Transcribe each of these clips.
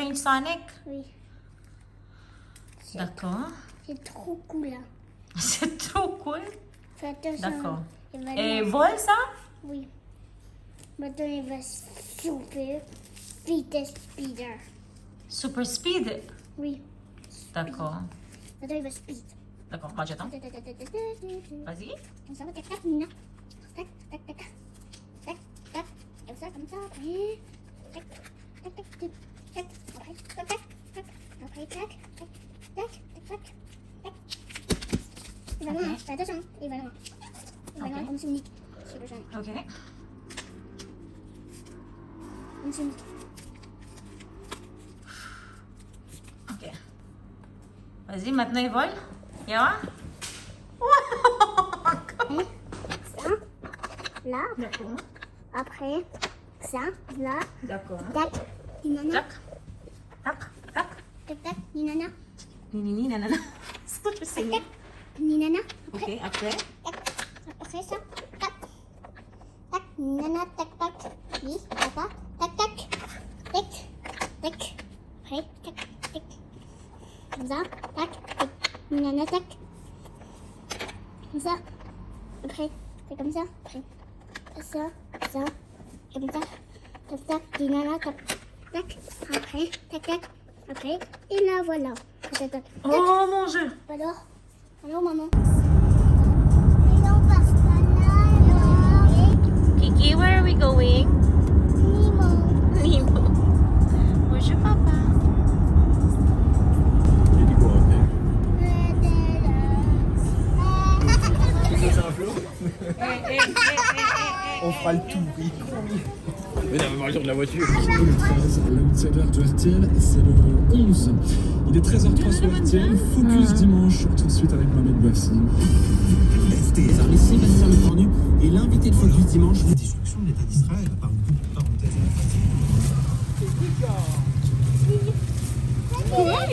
Strange Sonic? Oui. D'accord. C'est trop cool là. C'est trop cool. Fais attention. D'accord. Il va Et nous- vole ça? Oui. Maintenant il va super speeder. Super speed? Oui. D'accord. Maintenant il va speed. D'accord, moi j'attends. Tac, Vas-y. comme ça, tac, tac, Nina. Tac, tac, tac, tac. Tac, tac. Comme ça, après. Tac, tac, tac, tac. Tac, après, tac, tac, tac. Après, tac, tac, tac, tac, tac, tac. Il va loin, fais attention, il va loin. Il va loin Ok. comme Sonic sur le jaune. Ok. Comme Sonic. Ok. Vas-y, maintenant il vole. Yeah? Ça, là. D'accord. Après, ça, là. D'accord. Tac, Ninana. Tac. Tac. Tac. Tac, tac, Ninana. Ni, nanana. C'est ce que je sais. Tac, Ninana. Ok, après. Tac. Après ça, tac. Tac, Ninana, tac, tac. Oui, papa. Tac, tac. Tac, tac. Après, tac, tac. Comme ça, tac, tac. Ninana, tac. Comme ça. Après, c'est comme ça. Après, ça, ça. Comme ça. Tac, tac, Ninana, tac, tac. Après, tac, tac. Après, et là, voilà. Tac, tac, tac. Oh mon Dieu. Alors, maman. Kiki, where are we going? Nemo. Bonjour papa. Il dit quoi, ok? C'est un flot? On fera le tout, oui. Mais non, mais de la voiture. Le 13, l'outsider de RTL, c'est le 11. Il est 13h03 sur RTL. Focus dimanche, tout de suite avec Mohamed Bouafsi. Les armées Sébastien Lecornu et l'invité de Focus dimanche. La destruction de l'État d'Israël, par une petite parenthèse.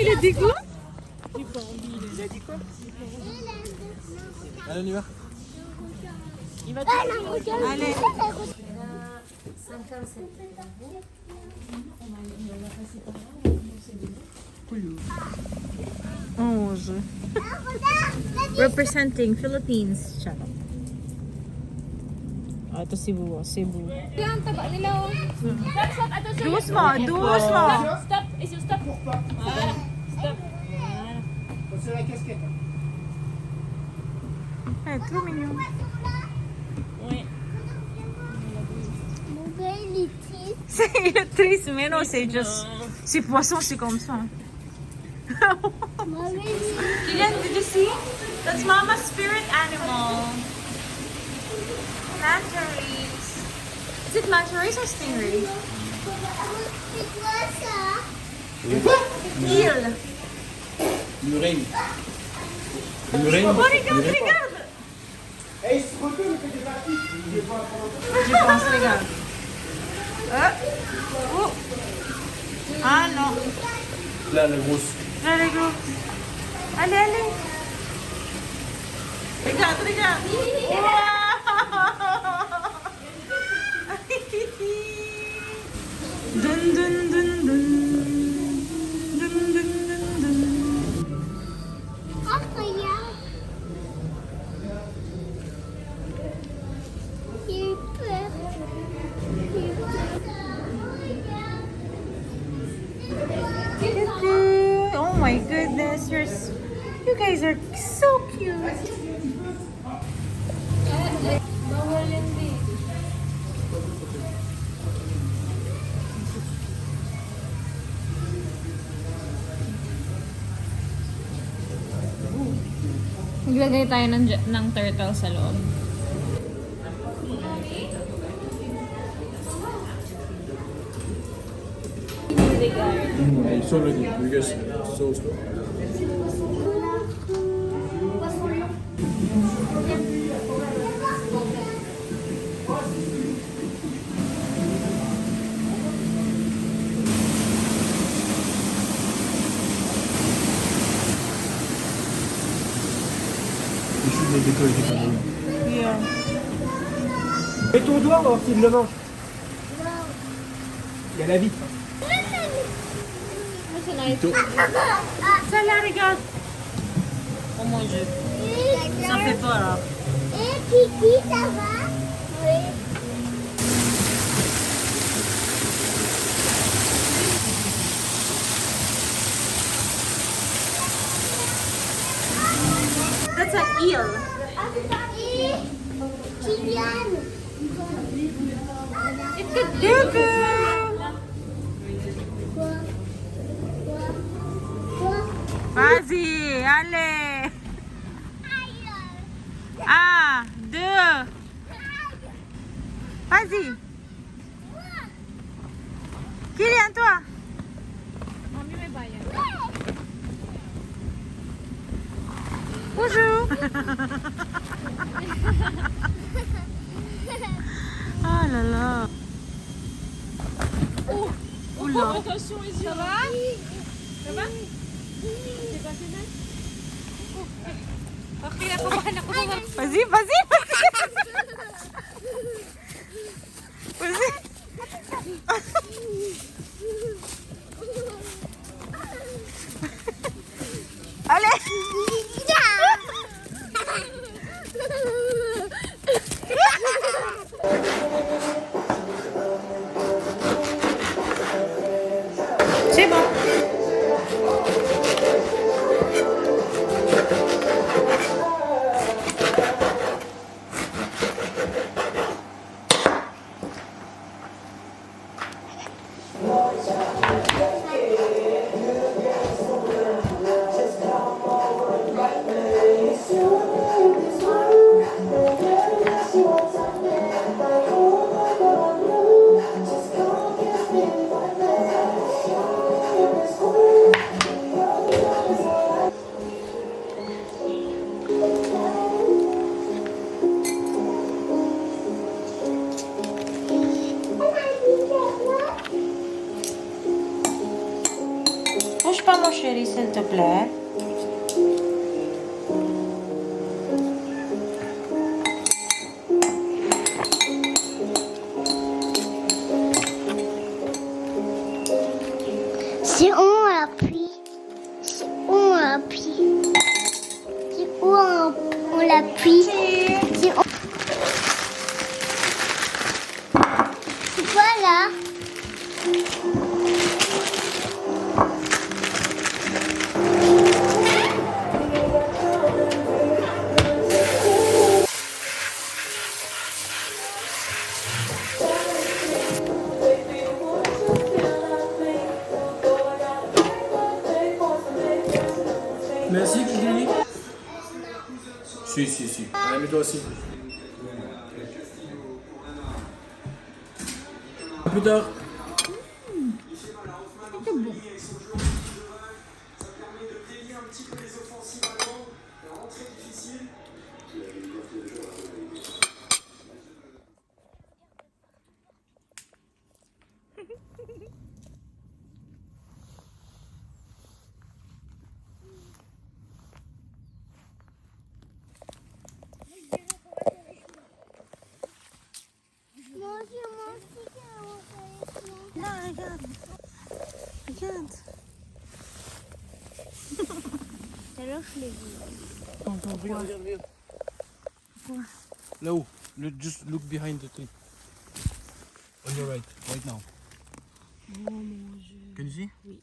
Il a dit quoi? Allez, on y va. Il va te... Allez. 11. Representing Philippines channel. Ah, ito Cebu, Cebu. Yan, taba nila oh. Stop, ato siya. Doucement, doucement. Stop, is you stop. Stop. Eh, trop mignon. Oui. C'est triste, mais non, c'est juste... C'est poisson, c'est comme ça. Kylian, did you see? That's Mama's spirit animal. Manta rays. Is it manta rays or stingrays? Eel. Murène. Murène. Oh, regarde, regarde. Je pense, regarde. Oh. Ah non. Là, la grosse. Allez, go. Allez, allez. Regarde, regarde. Wow. Dun, dun, dun, dun. Dun, dun, dun, dun. Oh my goodness, you guys are so cute. Maglagay tayo ng turtle sa loob. It's already, because so slow. Les choux de les décolle étaient pas mal. Yeah. Mets ton doigt, on va voir s'il le mange. Il y a la vitre. Celle-là, regarde. Oh mon Dieu. Ça fait peur là. Et Kiki, ça va? Oui. That's an eel. Kylian. It's a bubu. Vas-y, allez. Un, deux. Vas-y. Kylian, toi. Bonjour. Oh là là. Oh là. Attention les yeux. Ça va? Ça va? C'est pas fait mal? Vas-y, vas-y. Vas-y. Allez. C'est bon. Touche pas mon chéri, s'il te plaît. C'est on appuie. C'est on appuie. C'est où on l'appuie. C'est on. Voilà. Merci, Julie. Si. Allez, mets-toi aussi. À plus tard. Non, regarde. Regarde. Tout à l'heure, je l'ai vu. Regarde. Là-haut. Just look behind the tree. On your right now. Oh mon Dieu. Can you see? Oui.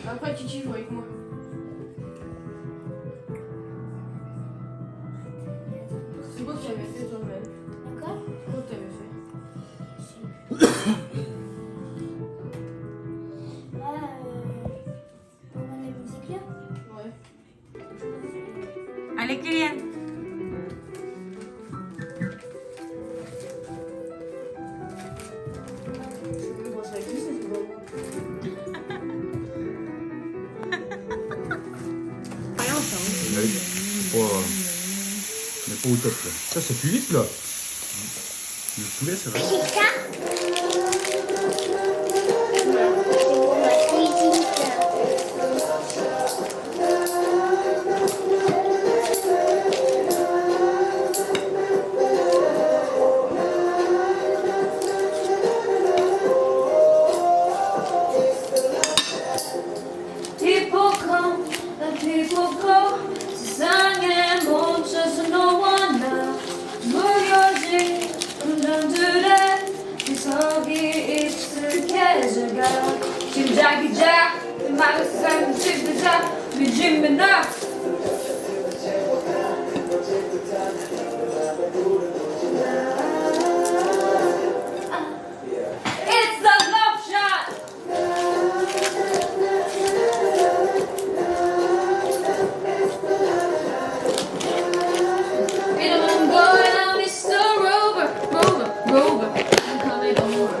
Après, tu joues avec moi. C'est quoi que tu avais fait, toi, Mel? D'accord? Quoi que tu avais fait? Là, on va la musique là. Ouais. Allez, Kylian. Moi, ça existe, c'est pas moi. On n'est pas au top là. Ça c'est plus vite là. Le poulet ça va. C'est ça? On va cuisiner ça. 저기 익숙해져가 심장이자 마음의 삶을 지배자 믿음의 나 It's the love shot! You know I'm going on, Mr. Rover, Rover, Rover. I'm coming over.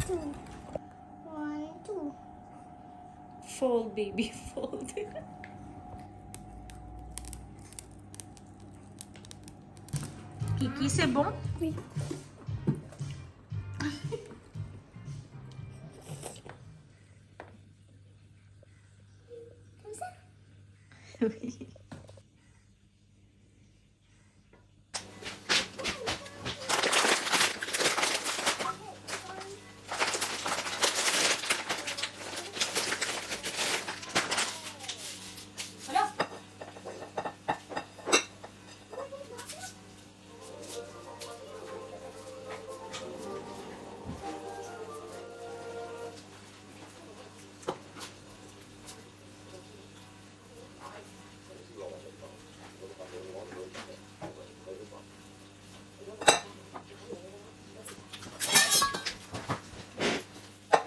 Two. 1, 2. Fold, baby, fold. Kiki, c'est bon? Oui. Comme ça? Oui. Voilà.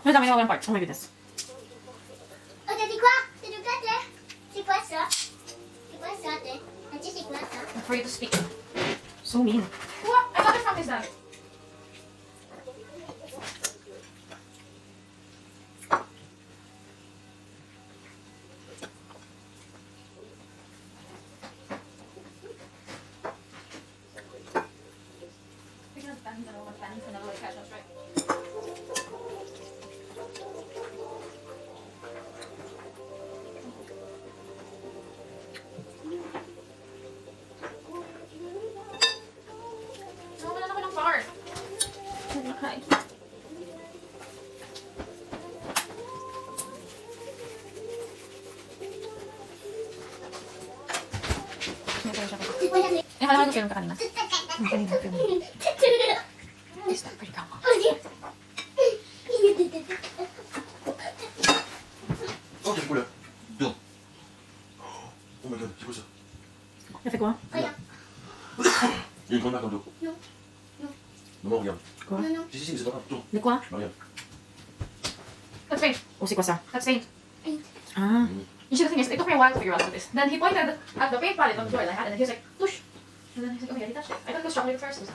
Wait, tell me one part. Oh my goodness. Oh, t'as dit quoi? T'as dit quoi, Claire? C'est quoi ça? C'est quoi ça, Claire? T'as dit c'est quoi ça? I'm afraid to speak. So mean. What? I got it from his dad. Hi. C'est quoi la Eh, malaman ko film ka kanina. Kanina film. Is that pretty calm? Oh, quelle couleur. Bien. Oh my god, c'est quoi ça? Ça fait quoi? Regarde. Il y a une grande marque dans le dos. Non. Non. Maman, regarde. Quoi? Non, non. Si, mais c'est pas grave. Tourne. De quoi? Bah, regarde. That's paint. Oh, c'est quoi ça? That's paint. Paint. Ah. You see, the thing is, it took me a while to figure out what this. Then he pointed at the paint palette on the door that I had, and then he was like, tush. And then he's like, oh yeah, he touched it. I thought it was chocolate at first. It was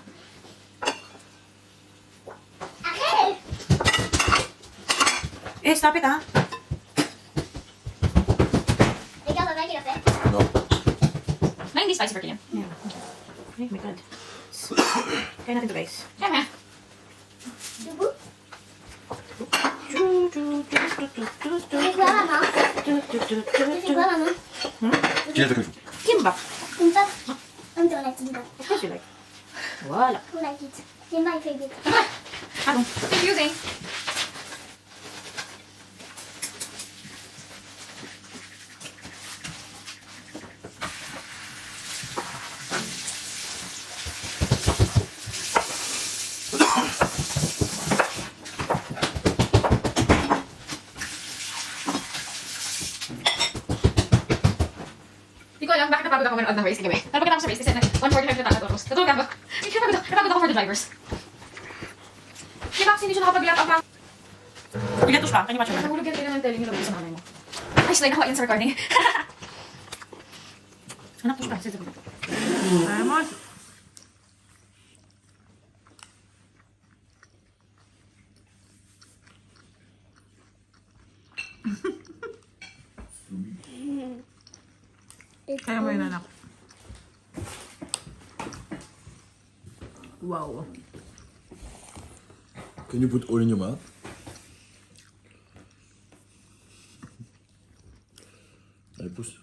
Arrête! Eh, stop it, ah. Regarde, papa qui l'a fait. Non. Na hindi spicy for Killian. Yeah. Oh my god. Kaya natin to, guys. Yeah, Debout. C'est quoi, maman? C'est quoi, maman? Qui a fait comme il faut? Kimbap. Une pâte. On tourne la petite boîte. Of course you like. Voilà. On la quitte. C'est my favorite. Pardon. Confusing. Hindi ko alam bakit napagod ako manood ng race kagabi. Pero pagkatapos sa race, kasi 1:45 na tayo tapos. Natulog ako. Napagod ako for the drivers. Di ba kasi hindi siya nakapag-lap up lang? Pilatos ka? Kanya ba siya? Nahulog yan kayo ng telling nila sa nanay mo. Ay, slide ako yan sa recording. Anak, push ka. Sige, sige. Vamos. Kaya mo yun, anak. Wow. Can you put all in your mouth? Allez, pousse.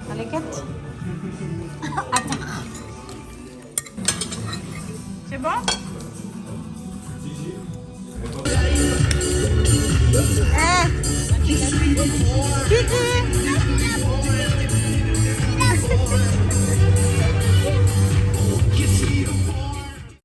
Balikat. C'est bon? Kiki!